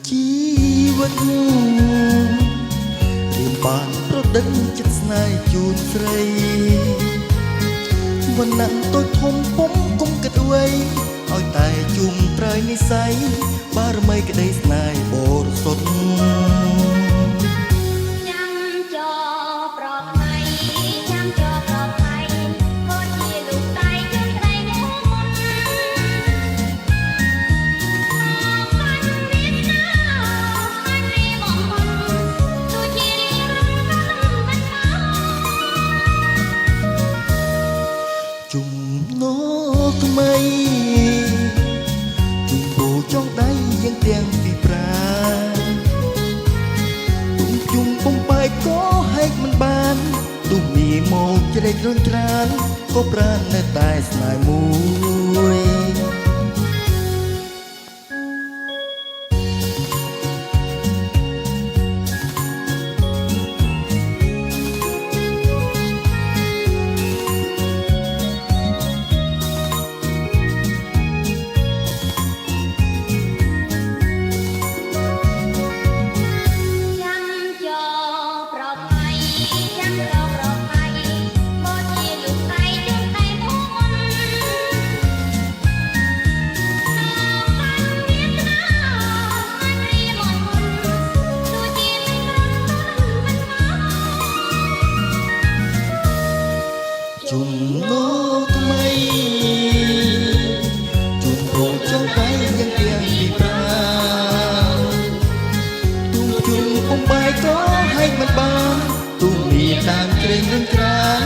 ជីវិតរៀនបានប្រដិតចិត្តស្នេហ៍ជូនស្រីវណ្ណៈតូចធំពុំគុំគិតអ្វីឲ្យតែជុំត្រូវនិស័យបារមីក្តីស្នេហ៍បរិសុទ្ធជំនោថ្មីជុំពោចង់ដៃយ៉ាងទាំងពីប្រាទុំជុំបំបែកក៏ហែកមិនបានទុំមីមកជ្រែករុញច្រានក៏ប្រាណនៅតែស្នេហ៍មួយជំនោថ្មីជុំពោចង់ដៃយ៉ាងទាំងពីប្រាទុំជុំបំបែកក៏ហែកមិនបានទុំមានតាមក្រែងរឹងក្រាន